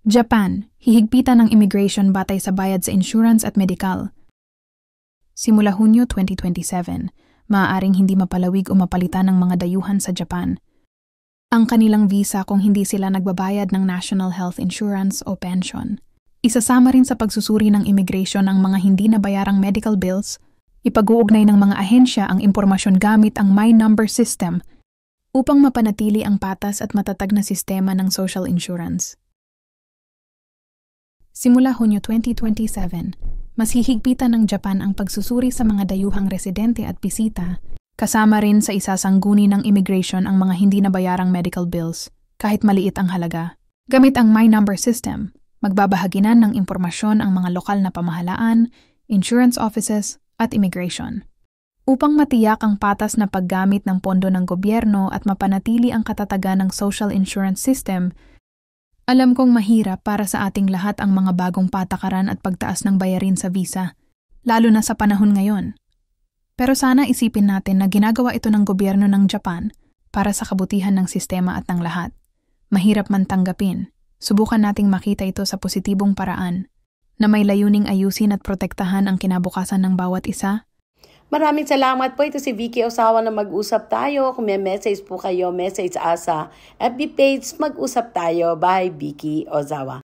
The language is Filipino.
Japan, hihigpitan ng immigration batay sa bayad sa insurance at medikal. Simula Hunyo 2027, maaaring hindi mapalawig o mapalitan ng mga dayuhan sa Japan ang kanilang visa kung hindi sila nagbabayad ng National Health Insurance o pension. Isasama rin sa pagsusuri ng immigration ang mga hindi nabayarang medical bills, ipag-uugnay ng mga ahensya ang impormasyon gamit ang My Number System upang mapanatili ang patas at matatag na sistema ng social insurance. Simula Hunyo 2027, mas hihigpitan ng Japan ang pagsusuri sa mga dayuhang residente at bisita, kasama rin sa isasangguni ng immigration ang mga hindi nabayarang medical bills, kahit maliit ang halaga. Gamit ang My Number System, magbabahaginan ng impormasyon ang mga lokal na pamahalaan, insurance offices, at immigration. Upang matiyak ang patas na paggamit ng pondo ng gobyerno at mapanatili ang katatagan ng social insurance system, alam kong mahirap para sa ating lahat ang mga bagong patakaran at pagtaas ng bayarin sa visa, lalo na sa panahon ngayon. Pero sana isipin natin na ginagawa ito ng gobyerno ng Japan para sa kabutihan ng sistema at ng lahat. Mahirap man tanggapin, subukan nating makita ito sa positibong paraan na may layuning ayusin at protektahan ang kinabukasan ng bawat isa. Maraming salamat po. Ito si Vicky Ozawa na Mag-usap Tayo. Kung may message po kayo, message asa FB page Mag-usap Tayo by Vicky Ozawa.